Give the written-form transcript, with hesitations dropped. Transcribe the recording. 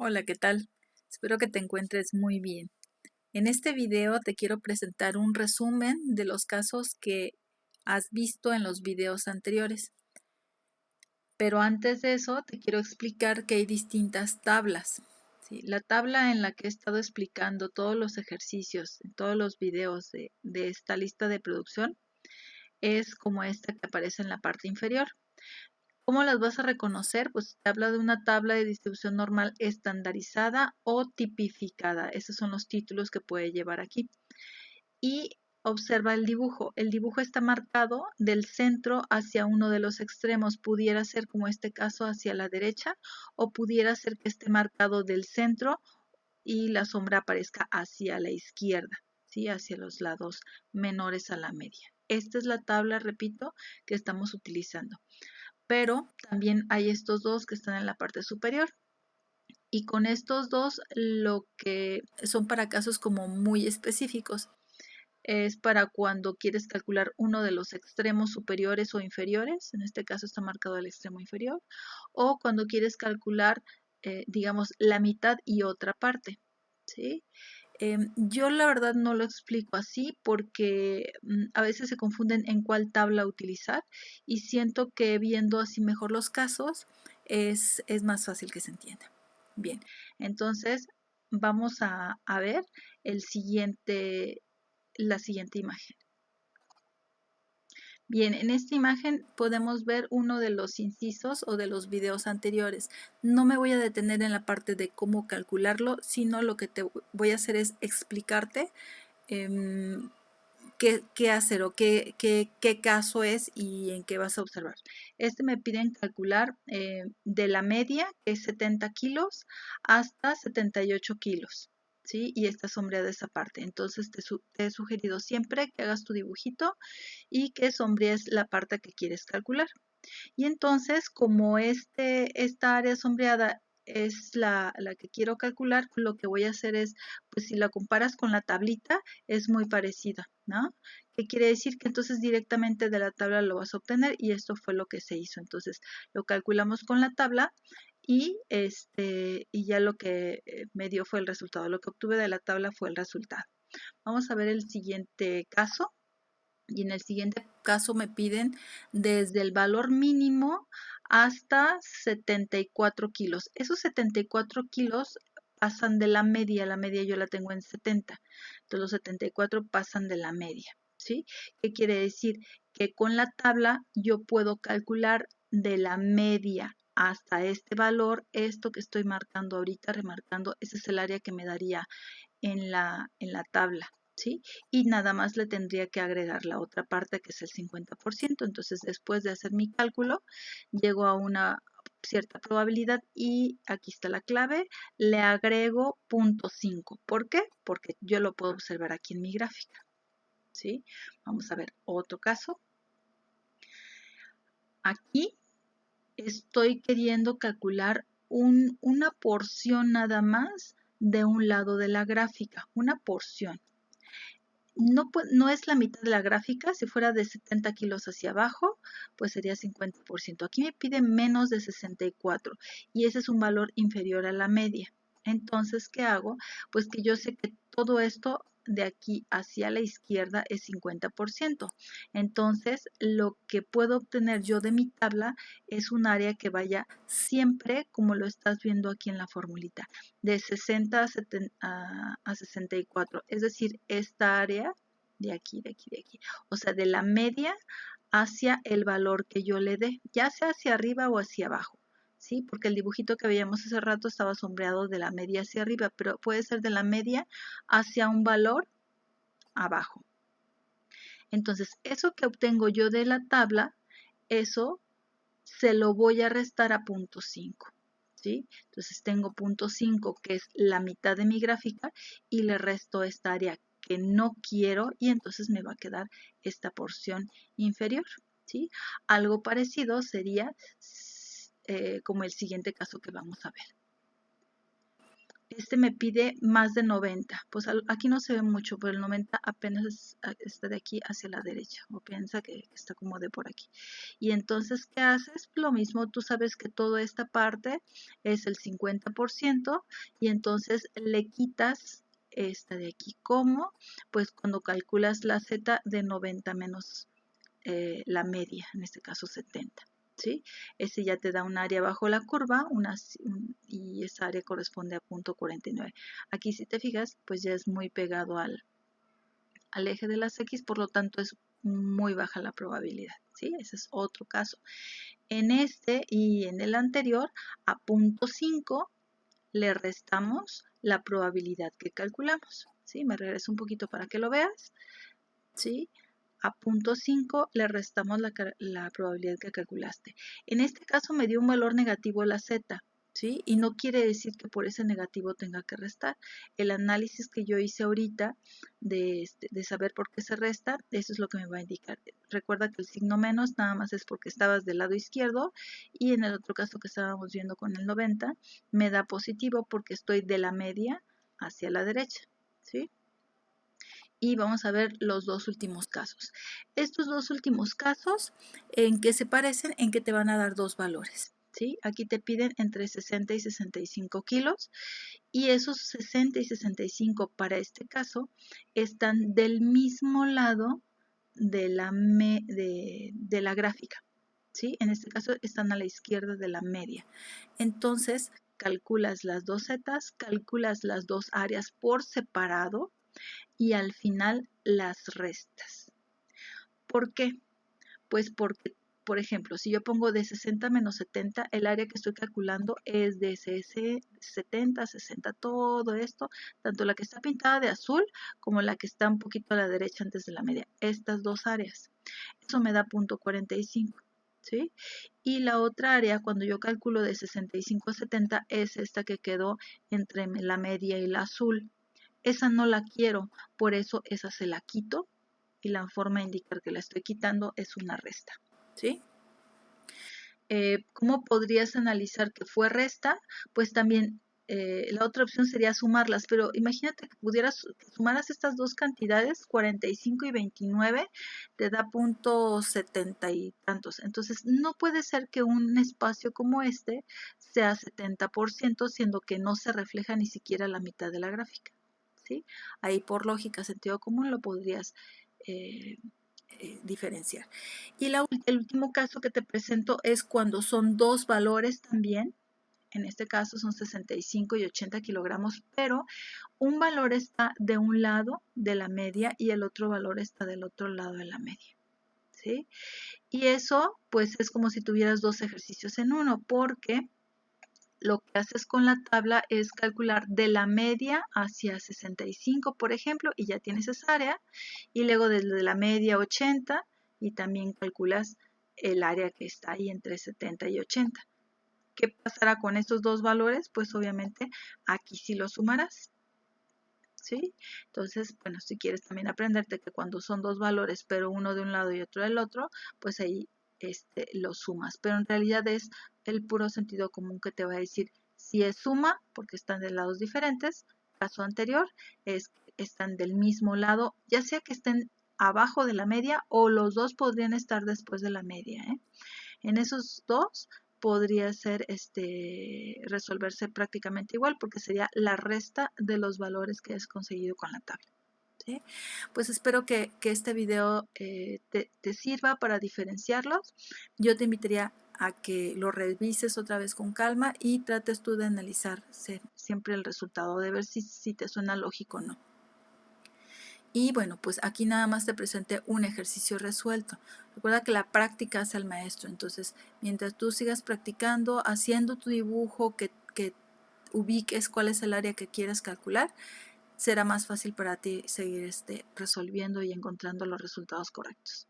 Hola, ¿qué tal? Espero que te encuentres muy bien. En este video te quiero presentar un resumen de los casos que has visto en los videos anteriores. Pero antes de eso te quiero explicar que hay distintas tablas. ¿Sí? La tabla en la que he estado explicando todos los ejercicios en todos los videos de esta lista de producción es como esta que aparece en la parte inferior. ¿Cómo las vas a reconocer? Pues te habla de una tabla de distribución normal estandarizada o tipificada. Esos son los títulos que puede llevar aquí. Y observa el dibujo. El dibujo está marcado del centro hacia uno de los extremos. Pudiera ser, como este caso, hacia la derecha, o pudiera ser que esté marcado del centro y la sombra aparezca hacia la izquierda, ¿sí? Hacia los lados menores a la media. Esta es la tabla, repito, que estamos utilizando. Pero también hay estos dos que están en la parte superior. Y con estos dos, lo que son para casos como muy específicos, es para cuando quieres calcular uno de los extremos superiores o inferiores, en este caso está marcado el extremo inferior, o cuando quieres calcular, digamos, la mitad y otra parte, ¿sí? Yo la verdad no lo explico así porque a veces se confunden en cuál tabla utilizar y siento que viendo así mejor los casos es más fácil que se entienda. Bien, entonces vamos a ver la siguiente imagen. Bien, en esta imagen podemos ver uno de los incisos o de los videos anteriores. No me voy a detener en la parte de cómo calcularlo, sino lo que te voy a hacer es explicarte qué hacer o qué caso es y en qué vas a observar. Este me piden calcular de la media, que es 70 kilos, hasta 78 kilos. ¿Sí? Y está sombreada esa parte. Entonces te he sugerido siempre que hagas tu dibujito y que sombrees la parte que quieres calcular. Y entonces, como esta área sombreada es la que quiero calcular, lo que voy a hacer es, pues si la comparas con la tablita, es muy parecida, ¿no? ¿Qué quiere decir? Que entonces directamente de la tabla lo vas a obtener y esto fue lo que se hizo. Entonces, lo calculamos con la tabla y ya lo que me dio fue el resultado. Lo que obtuve de la tabla fue el resultado. Vamos a ver el siguiente caso. Y en el siguiente caso me piden desde el valor mínimo hasta 74 kilos. Esos 74 kilos pasan de la media yo la tengo en 70. Entonces los 74 pasan de la media, ¿sí? ¿Qué quiere decir? Que con la tabla yo puedo calcular de la media hasta este valor, esto que estoy marcando ahorita, remarcando, ese es el área que me daría en la tabla, ¿sí? Y nada más le tendría que agregar la otra parte que es el 50%. Entonces, después de hacer mi cálculo, llego a una cierta probabilidad y aquí está la clave, le agrego 0.5. ¿Por qué? Porque yo lo puedo observar aquí en mi gráfica, ¿sí? Vamos a ver otro caso. Aquí estoy queriendo calcular una porción nada más de un lado de la gráfica, una porción. No es la mitad de la gráfica, si fuera de 70 kilos hacia abajo, pues sería 50%. Aquí me pide menos de 64 y ese es un valor inferior a la media. Entonces, ¿qué hago? Pues que yo sé que todo esto de aquí hacia la izquierda es 50%. Entonces, lo que puedo obtener yo de mi tabla es un área que vaya siempre, como lo estás viendo aquí en la formulita, de 60 a 64. Es decir, esta área de aquí, de aquí, de aquí. O sea, de la media hacia el valor que yo le dé, ya sea hacia arriba o hacia abajo. ¿Sí? Porque el dibujito que veíamos hace rato estaba sombreado de la media hacia arriba, pero puede ser de la media hacia un valor abajo. Entonces, eso que obtengo yo de la tabla, eso se lo voy a restar a 0.5. ¿Sí? Entonces tengo 0.5 que es la mitad de mi gráfica y le resto esta área que no quiero y entonces me va a quedar esta porción inferior. ¿Sí? Algo parecido sería como el siguiente caso que vamos a ver. este me pide más de 90. Pues aquí no se ve mucho, pero el 90 apenas está de aquí hacia la derecha, o piensa que está como de por aquí. Y entonces, ¿qué haces? Lo mismo, tú sabes que toda esta parte es el 50%, y entonces le quitas esta de aquí. ¿Cómo? Pues cuando calculas la z de 90 menos la media, en este caso 70. ¿Sí? Ese ya te da un área bajo la curva y esa área corresponde a punto 49. Aquí si te fijas, pues ya es muy pegado al eje de las X, por lo tanto es muy baja la probabilidad. ¿Sí? Ese es otro caso. En este y en el anterior, a punto 5 le restamos la probabilidad que calculamos. ¿Sí? Me regreso un poquito para que lo veas. ¿Sí? A punto 5 le restamos la probabilidad que calculaste. En este caso me dio un valor negativo la z, ¿sí? Y no quiere decir que por ese negativo tenga que restar. El análisis que yo hice ahorita de saber por qué se resta, eso es lo que me va a indicar. Recuerda que el signo menos nada más es porque estabas del lado izquierdo, y en el otro caso que estábamos viendo con el 90, me da positivo porque estoy de la media hacia la derecha, ¿sí? Y vamos a ver los dos últimos casos. Estos dos últimos casos, ¿en qué se parecen? En que te van a dar dos valores. ¿Sí? Aquí te piden entre 60 y 65 kilos, y esos 60 y 65 para este caso están del mismo lado de la gráfica. ¿Sí? En este caso están a la izquierda de la media. Entonces calculas las dos zetas, calculas las dos áreas por separado y al final las restas. ¿Por qué? Pues porque, por ejemplo, si yo pongo de 60 menos 70, el área que estoy calculando es de ese 70, 60, todo esto, tanto la que está pintada de azul como la que está un poquito a la derecha antes de la media, estas dos áreas. Eso me da punto 45. ¿Sí? Y la otra área, cuando yo calculo de 65 a 70, es esta que quedó entre la media y la azul. Esa no la quiero, por eso esa se la quito, y la forma de indicar que la estoy quitando es una resta. ¿Sí? ¿Cómo podrías analizar que fue resta? Pues también la otra opción sería sumarlas, pero imagínate que sumaras estas dos cantidades, 45 y 29, te da punto 70 y tantos. Entonces, no puede ser que un espacio como este sea 70%, siendo que no se refleja ni siquiera la mitad de la gráfica. ¿Sí? Ahí por lógica, sentido común, lo podrías diferenciar. Y el último caso que te presento es cuando son dos valores también. En este caso son 65 y 80 kilogramos, pero un valor está de un lado de la media y el otro valor está del otro lado de la media. ¿Sí? Y eso pues es como si tuvieras dos ejercicios en uno, porque lo que haces con la tabla es calcular de la media hacia 65, por ejemplo, y ya tienes esa área, y luego desde la media 80, y también calculas el área que está ahí entre 70 y 80. ¿Qué pasará con estos dos valores? Pues obviamente aquí sí los sumarás. ¿Sí? Entonces, bueno, si quieres también aprenderte que cuando son dos valores, pero uno de un lado y otro del otro, pues ahí lo sumas. Pero en realidad es el puro sentido común que te va a decir si es suma, porque están de lados diferentes. Caso anterior están del mismo lado, ya sea que estén abajo de la media o los dos podrían estar después de la media. En esos dos podría ser resolverse prácticamente igual, porque sería la resta de los valores que has conseguido con la tabla. ¿Sí? Pues espero que este video te sirva para diferenciarlos. Yo te invitaría a que lo revises otra vez con calma y trates tú de analizar siempre el resultado, de ver si te suena lógico o no. Y bueno, pues aquí nada más te presenté un ejercicio resuelto. Recuerda que la práctica hace al maestro, entonces mientras tú sigas practicando, haciendo tu dibujo, que ubiques cuál es el área que quieras calcular, será más fácil para ti seguir resolviendo y encontrando los resultados correctos.